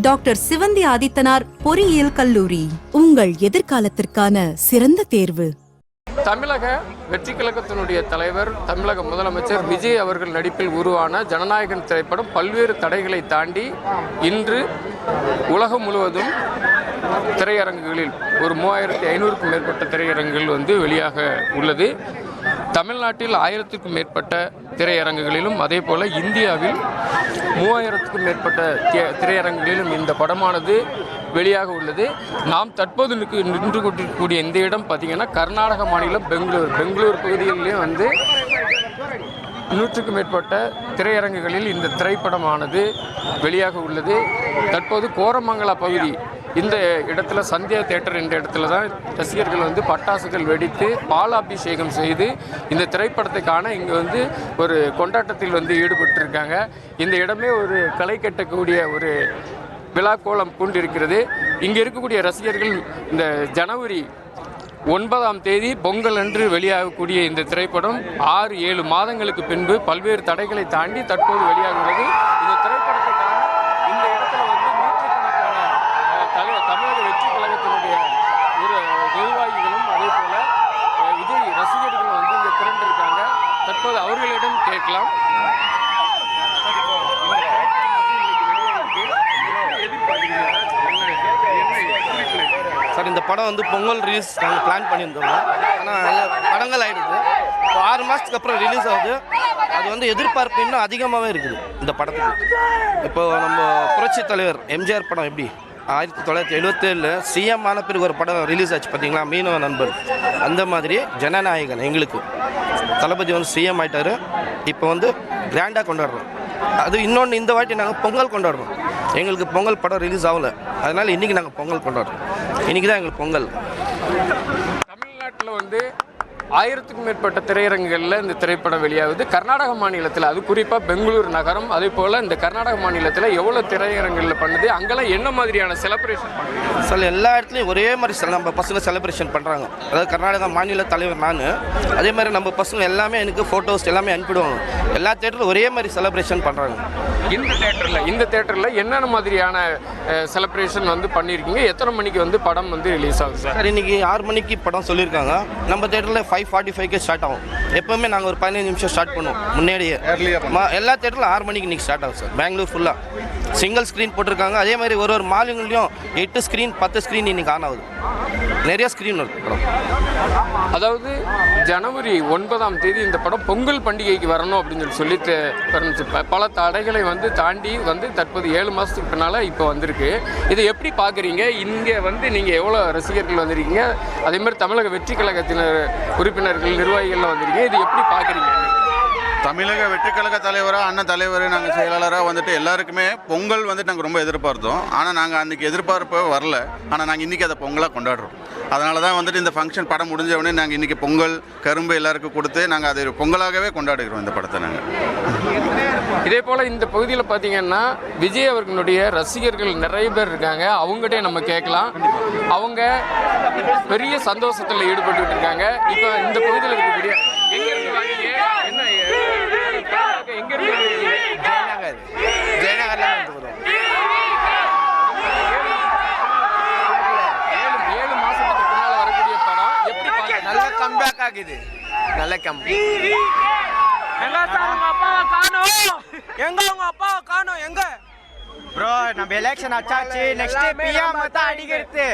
Doctor Sivanthi Adithanar பொறியியல் கல்லூரி உங்கள் எதிர்காலத்திற்கான சிறந்த தேர்வு. தமிழக வெற்றி கழகத்தினுடைய தலைவர் தமிழக முதலமைச்சர் விஜய் அவர்கள் நடிப்பில் உருவான ஜனநாயகன் திரைப்படம் பல்வேறு தடைகளை தாண்டி இன்று உலகம் முழுவதும் திரையரங்குகளில் ஒரு 3500க்கும் மேற்பட்ட திரையரங்குகள் வெளியாக உள்ளது. தமிழ்நாட்டில் 1000க்கும் மேற்பட்ட திரையரங்குகளிலும் அதே போல இந்தியாவில் 3000க்கும் மேற்பட்ட திரையரங்குகளிலும் இந்த படமானது வெளியாக உள்ளது. நாம் தற்போது நின்று கொண்டிருக்கக்கூடிய இந்த இடம் பார்த்திங்கன்னா கர்நாடக மாநிலம் பெங்களூர் பகுதிகளிலேயும் 100க்கும் மேற்பட்ட திரையரங்குகளில் இந்த திரைப்படமானது வெளியாக உள்ளது. தற்போது கோரமங்கலா பகுதி இந்த இடத்துல சந்தியா தியேட்டர் என்ற இடத்துல தான் ரசிகர்கள் பட்டாசுகள் வெடித்து பாலாபிஷேகம் செய்து இந்த திரைப்படத்தை காண இங்கே ஒரு கொண்டாட்டத்தில் ஈடுபட்டிருக்காங்க. இந்த இடமே ஒரு களை கட்டக்கூடிய ஒரு விழா கோலம் கொண்டிருக்கிறது. இங்கே இருக்கக்கூடிய ரசிகர்கள் இந்த ஜனவரி 9ஆம் தேதி பொங்கல் அன்று வெளியாகக்கூடிய இந்த திரைப்படம் 6-7 மாதங்களுக்கு பின்பு பல்வேறு தடைகளை தாண்டி தற்போது வெளியாகிறது. இந்த திரைப்படத்தை காண இந்த இடத்துல நூற்றுக்கணக்கான தமிழக வெற்றி கழகத்தினுடைய ஒரு நிர்வாகிகளும் அதே போல விஜய் ரசிகர்களும் இங்கே திரண்டிருக்காங்க. தற்போது அவர்களிடம் கேட்கலாம். சார், இந்த படம் பொங்கல் ரிலீஸ் நாங்கள் பிளான் பண்ணியிருந்தோம். ஆனால் படங்கள் ஆகிடுது. இப்போ 6 மாதத்துக்கு அப்புறம் ரிலீஸ் ஆகுது. அது எதிர்பார்ப்பு இன்னும் அதிகமாகவே இருக்குது இந்த படத்துக்கு. இப்போது நம்ம புரட்சி தலைவர் எம்ஜிஆர் படம் எப்படி 1977 சிஎம் ஆன பிறகு ஒரு படம் ரிலீஸ் ஆச்சு பார்த்தீங்களா, மீனவ நண்பர். அந்த மாதிரி ஜனநாயகன் எங்களுக்கு தளபதி சிஎம் ஆகிட்டார். இப்போ கிராண்டாக கொண்டாடுறோம். அது இன்னொன்று, இந்த வாட்டி நாங்கள் பொங்கல் கொண்டாடுறோம். எங்களுக்கு பொங்கல் படம் ரிலீஸ் ஆகலை, அதனால் இன்றைக்கி நாங்கள் பொங்கல் கொண்டாடுறோம். இன்றைக்கி தான் எங்களுக்கு பொங்கல். தமிழ்நாட்டில் 1000க்கும் மேற்பட்ட திரையரங்குகளில் இந்த திரைப்படம் வெளியாகுது. கர்நாடக மாநிலத்தில், அது குறிப்பாக பெங்களூர் நகரம், அதே போல் இந்த கர்நாடக மாநிலத்தில் எவ்வளோ திரையரங்குகளில் பண்ணுது, அங்கெல்லாம் என்ன மாதிரியான செலிப்ரேஷன் பண்ணுறது? சார், எல்லா இடத்துலையும் ஒரே மாதிரி நம்ம பசங்க செலிப்ரேஷன் பண்ணுறாங்க. அதாவது கர்நாடகா மாநில தலைவர் நான், அதே மாதிரி நம்ம பசங்க எல்லாமே எனக்கு ஃபோட்டோஸ் எல்லாமே அனுப்பிடுவாங்க. எல்லா தேட்டரும் ஒரே மாதிரி செலிப்ரேஷன் பண்ணுறாங்க. இந்த தேட்டரில் என்னென்ன மாதிரியான செலிப்ரேஷன் பண்ணியிருக்கீங்க? எத்தனை மணிக்கு படம் ரிலீஸ் ஆகுது சார்? இன்றைக்கி 6 மணிக்கு படம் சொல்லியிருக்காங்க. நம்ம தேட்டரில் 5:45 ஸ்டார்ட் ஆகும். எப்போவுமே நாங்கள் ஒரு 15 நிமிஷம் ஸ்டார்ட் பண்ணுவோம் முன்னாடியே. எல்லா தேட்டரில் 6 மணிக்கு இன்றைக்கி ஸ்டார்ட் ஆகும் சார். பெங்களூர் ஃபுல்லாக சிங்கிள் ஸ்க்ரீன் போட்டிருக்காங்க. அதே மாதிரி ஒரு மாலுங்களையும் 8 ஸ்க்ரீன் 10 ஸ்க்ரீன் இன்றைக்கி ஆன் ஆகுது. நிறைய ஸ்க்ரீன் இருக்குது படம். அதாவது ஜனவரி 9ஆம் தேதி இந்த படம் பொங்கல் பண்டிகைக்கு வரணும் அப்படின்னு சொல்லி பல தடைகளை தாண்டி தற்போது 7 மாதத்துக்கு பின்னால் இப்போ வந்திருக்கு. இதை எப்படி பார்க்குறீங்க? இங்கே நீங்கள் எவ்வளோ ரசிகர்கள் வந்திருக்கீங்க, அதே மாதிரி தமிழக வெற்றி கழகத்தினர் உறுப்பினர்கள் நிர்வாகிகள்லாம் வந்திருக்கீங்க, இது எப்படி பார்க்குறீங்க? தமிழக வெற்றி கழக தலைவராக, அண்ணன் தலைவர், நாங்கள் செயலாளராக எல்லாருக்குமே பொங்கல் நாங்கள் ரொம்ப எதிர்பார்த்தோம். ஆனால் நாங்கள் அன்றைக்கி எதிர்பார்ப்பே வரல. ஆனால் நாங்கள் இன்றைக்கி அதை பொங்கலாக கொண்டாடுறோம். அதனால தான் இந்த ஃபங்க்ஷன் படம் முடிஞ்ச உடனே நாங்கள் இன்றைக்கி பொங்கல் கரும்பு எல்லாருக்கும் கொடுத்து நாங்கள் அதை பொங்கலாகவே கொண்டாடுகிறோம் இந்த படத்தை நாங்கள். இதே போல் இந்த பகுதியில் பார்த்தீங்கன்னா விஜய் அவர்களுடைய ரசிகர்கள் நிறைய பேர் இருக்காங்க. அவங்ககிட்டே நம்ம கேட்கலாம். அவங்க பெரிய சந்தோஷத்தில் ஈடுபட்டு இருக்காங்க. இப்போ இந்த பகுதியில் இருக்கக்கூடிய ஜெயநகர் நல்ல கம்பேக் ஆகுது. நல்ல எங்க ப்ரோ, நம்ம எலெக்ஷன் ஆச்சாச்சு. நெக்ஸ்ட் பிஎம் தான் அடிக்கிறது.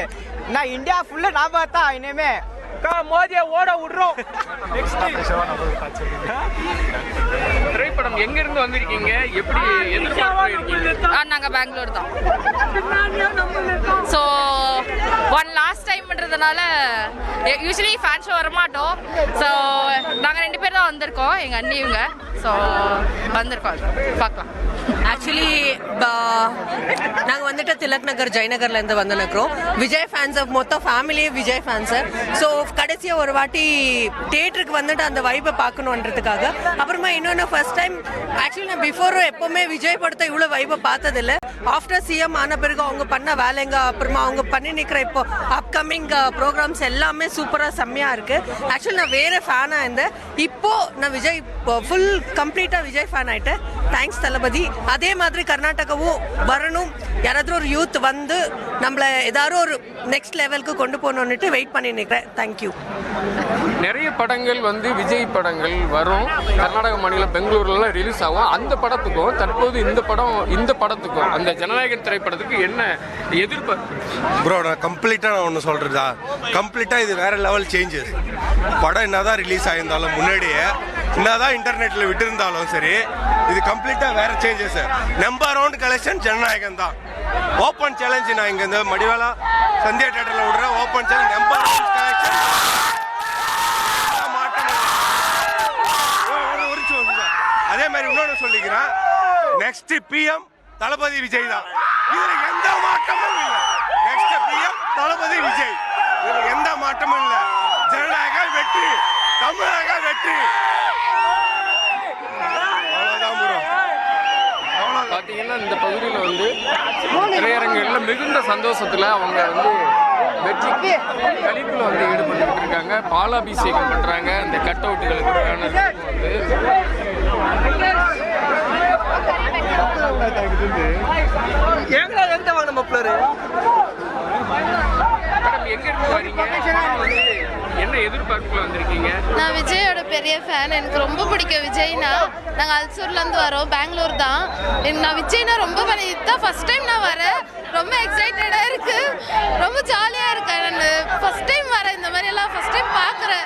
நான் இந்தியா ஃபுல்லா நாம தான் இனிமே மோதியை ஓட விடுறோம். திரைப்படம் எங்க இருந்து வந்திருக்கீங்க? எப்படி எதிர்பார்க்கறீங்க? நாங்க பெங்களூர் தான். ஸோ லாஸ்ட் டைம்ன்றதுனால யூஸ்வலி ஃபேன் ஷோ வரமாட்டோம். ஸோ நாங்கள் 2 பேர் தான் வந்திருக்கோம், எங்கள் அண்ணி இவங்க. ஸோ வந்திருக்கோம், பார்க்கலாம். ஆக்சுவலி நாங்கள் திலக் நகர் ஜெயநகர்லேருந்து வந்துருக்கிறோம். விஜய் ஃபேன்ஸ், மொத்தம் ஃபேமிலியே விஜய் ஃபேன்ஸு. ஸோ கடைசியாக ஒரு வாட்டி தேட்டருக்கு அந்த வைப்பை பார்க்கணுன்றதுக்காக. அப்புறமா இன்னொன்று, ஃபர்ஸ்ட் டைம் ஆக்சுவலி நான் பிஃபோரும் எப்போவுமே விஜய் படத்தை இவ்வளோ வைப்பை பார்த்ததில்லை. ஆஃப்டர் சிஎம் ஆன பிறகு அவங்க பண்ண வேலைங்க, அப்புறமா அவங்க பண்ணி நிற்கிற இப்போ அப்கமிங் ப்ரோக்ராம்ஸ் எல்லாமே சூப்பராக செம்மையாக இருக்குது. ஆக்சுவலி நான் வேறு ஃபேனாக இருந்தேன். இப்போது நான் விஜய் ஃபுல் கம்ப்ளீட்டாக விஜய் ஃபேன் ஆகிட்டேன். தேங்க்ஸ் தளபதி. அதே மாதிரி கர்நாடகாவும் வரணும். யாராவது ஏதாவது ஒரு யூத் வந்து நம்மளை ஏதாவது ஒரு நெக்ஸ்ட் லெவலுக்கு கொண்டு போகணுன்னுட்டு வெயிட் பண்ணி நிற்கிறேன். தேங்க்யூ. நிறைய படங்கள் வந்து விஜய் படங்கள் வரும், கர்நாடக மாநிலம் பெங்களூர்ல ரிலீஸ் ஆகும். அந்த படத்துக்கும் தற்போது இந்த படத்துக்கும் அந்த ஜனநாயகன் திரைப்படத்துக்கு என்ன எதிர்பார்ப்பு? ப்ரோ நான் கம்ப்ளீட்டாக ஒன்று சொல்கிறதா, கம்ப்ளீட்டாக இது வேறு லெவல் சேஞ்சஸ். படம் என்னதான் ரிலீஸ் ஆகியிருந்தாலும் முன்னாடியே என்னதான் இன்டர்நெட்டில் விட்டுருந்தாலும் சரி, இது கம்ப்ளீட்டாக வேறு சேஞ்சஸ். நம்பர் 1 கலெக்ஷன் ஜனநாயகன் தான். ஓப்பன் சேலஞ்சு நான் இங்கே இந்த மடிவாலா சந்தியா தேட்டரில் விடுறேன். Open challenge number 1 collection. அதே மாதிரி இன்னொன்று சொல்லிக்கிறேன், நெக்ஸ்ட் பிஎம் தளபதி விஜய் தான். இதுல எந்த மாற்றமும் இல்லை. நெக்ஸ்ட் பிஎம் தளபதி விஜய், இதுல எந்த மாற்றமும் இல்லை. ஜனநாயக வெற்றி, தமிழக வெற்றி. அவ்வளவுதான் ப்ரோ. பார்த்தீங்கன்னா இந்த பகுதியில் வந்து திரையரங்குகளில் மிகுந்த சந்தோஷத்தில் அவங்க வந்து வெற்றி கழிப்பில் வந்து ஈடுபட்டு இருக்காங்க. பாலாபிஷேகம் பண்ணுறாங்க. அந்த கட் அவுட்டுகளுக்கு என்ன எதிர்பார்ப்புல வந்திருக்கீங்க? நான் விஜயோட பெரிய ஃபேன். எனக்கு ரொம்ப பிடிக்கும் விஜய்னா. நாங்கள் அல்சூர்லேருந்து வரோம், பெங்களூர் தான். நான் விஜய்னா ரொம்ப இதுதான் ஃபர்ஸ்ட் டைம் நான் வரேன். ரொம்ப எக்ஸைட்டடாக இருக்குது, ரொம்ப ஜாலியாக இருக்கேன். நான் ஃபர்ஸ்ட் டைம் வரேன், இந்த மாதிரி எல்லாம் ஃபர்ஸ்ட் டைம் பார்க்குறேன்.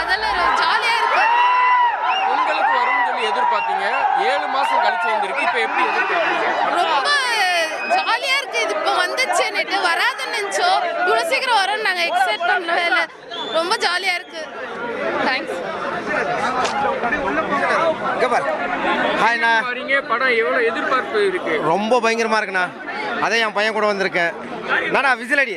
அதெல்லாம் ஜாலியாக இருக்கு. உங்களுக்கு வரும்னு சொல்லி எதிர்பார்த்தீங்க, 7 மாதம் கழிச்சு வந்திருக்கு. இப்போ எப்படி எதிர்பார்த்தீங்க? ரொம்ப ஜாலியாக இருக்குது. இது இப்போ வந்துச்சுன்னுட்டு வராதுன்னு நினச்சோம். இவ்வளோ சீக்கிரம் வரோன்னு நாங்கள் எக்ஸைட் பண்ணவே இல்லை. ரொம்ப ஜாலியாக இருக்குது. தேங்க்ஸ். ஹாய்ண்ணா. வரீங்க, படம் எவ்வளோ எதிர்பார்ப்பு இருக்கு? ரொம்ப பயங்கரமாக இருக்குண்ணா. அதே என் பையன் கூட வந்திருக்கேன். நானா விசிலடி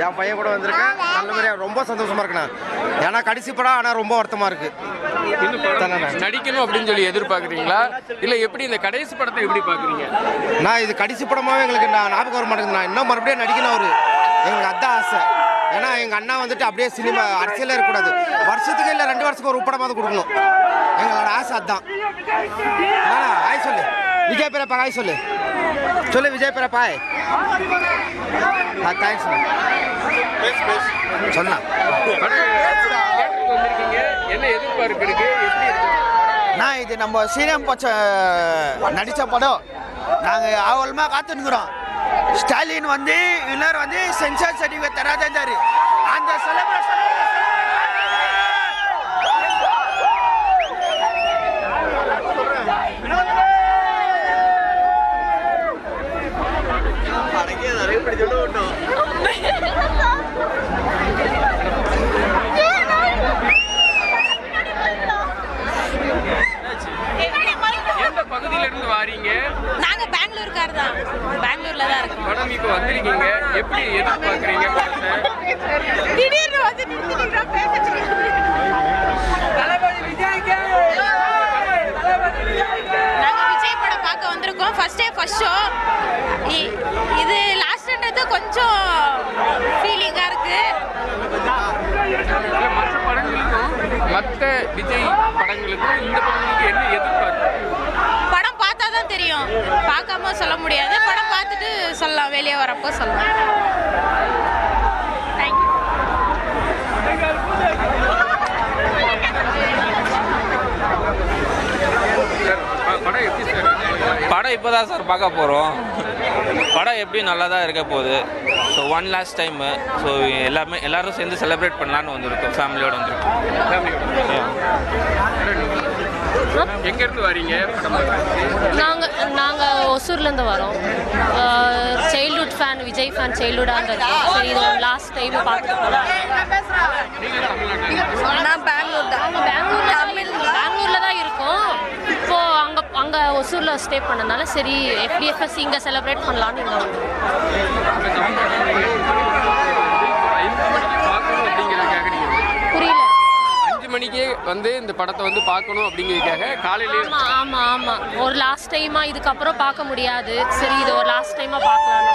என் பையன் கூட வந்திருக்கேன். நல்ல மாதிரியா ரொம்ப சந்தோஷமா இருக்குண்ணா. ஏன்னா கடைசி படம், ஆனால் ரொம்ப வருத்தமாக இருக்கு. நடிக்கணும் அப்படின்னு சொல்லி எதிர்பார்க்குறீங்களா, இல்லை எப்படி இந்த கடைசி படத்தை எப்படி பார்க்குறீங்க? நான் இது கடைசி படமாகவே எங்களுக்கு ஞாபகம் வர மாட்டேங்குது. இன்னும் மறுபடியும் நடிக்கணும் அவரு. எங்களுக்கு அதான் ஆசை. ஏன்னா எங்கள் அண்ணா வந்துட்டு அப்படியே சினிமா அரசியலே இருக்கக்கூடாது. வருஷத்துக்கு இல்லை 2 வருஷத்துக்கு ஒரு படமாவது கொடுக்கணும். எங்களோட ஆசை அதான். ஆய் சொல்லு விஜய் பெரியப்பா, ஆய் சொல்லு விஜய் பெரியப்பா. தேங்க்ஸ் சொன்னா. என்ன எதிர்பார்ப்பு இருக்கு? நான் இது நம்ம சீனியம் பச்சை நடித்த படம். நாங்கள் ஆவலமாக காத்துனுக்குறோம். ஸ்டாலின் வந்து இன்னொரு வந்து சென்சார் சர்டிஃபிகேட் தராதாரு. அந்த செலிப்ரேஷன் எந்த பகுதியில இருந்து வாரீங்க? நாங்கள் பெங்களூர்கார் தான். பெங்களூர்ல தான் இருக்கோம். படம் இப்போ வந்திருக்கீங்க, எப்படி எதிர்பார்க்குறீங்க படத்தை? திடீர்னு வந்து நிறுத்திட்டீங்களா பேசுறீங்க? நாங்கள் விஜய் படம் பார்க்க வந்திருக்கோம். First show. இது லாஸ்ட்ன்றது கொஞ்சம் ஃபீலிங்காக இருக்கு. மற்ற படங்களுக்கும் மற்ற விஜய் படங்களுக்கும் இந்த படங்களுக்கு என்ன எதிர்பார்ப்பு? படம் பார்த்தா தான் தெரியும், பார்க்காம சொல்ல முடியாது. படம் பார்த்துட்டு சொல்லலாம், வெளியே வரப்போ சொல்லலாம். தேங்க்யூ. படம் எப்படி சார்? படம் இப்போ தான் சார் பார்க்க போகிறோம். படம் எப்படி நல்லா தான் இருக்க போகுது. So 1 last time. ஸோ எல்லாரும் சேர்ந்து செலிப்ரேட் பண்ணலான்னு வந்திருக்கோம். ஃபேமிலியோடு வந்திருக்கோம். எங்கேருந்து வரீங்க? நாங்கள் ஒசூர்லேருந்து வரோம். சைல்ட்ஹுட் ஃபேன், விஜய் ஃபேன் சைல்ட்ஹுட்டாக இருக்கோம். சரி, இது லாஸ்ட் டைம் பார்த்துட்டு போகலாம். நான் பெங்களூர் தான். பெங்களூரில் தான் இருக்கோம். இப்போது அங்கே ஒசூரில் ஸ்டே பண்ணனால சரி FDFS இங்கே செலிப்ரேட் பண்ணலான்னு இங்கே வந்தோம். புரியல. 5 மணிக்கே வந்து இந்த படத்தை வந்து பார்க்கணும் அப்படிங்கிறதுக்காக காலையிலேயே. ஆமாம். ஒரு லாஸ்ட் டைமாக இதுக்கப்புறம் பார்க்க முடியாது. சரி, இது ஒரு லாஸ்ட் டைமாக பார்க்கலான்னு.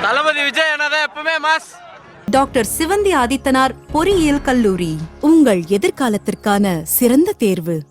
தளபதி விஜய் என்னதான் எப்பவுமே மாஸ். டாக்டர் சிவந்தி ஆதித்தனார் பொறியியல் கல்லூரி உங்கள் எதிர்காலத்திற்கான சிறந்த தேர்வு.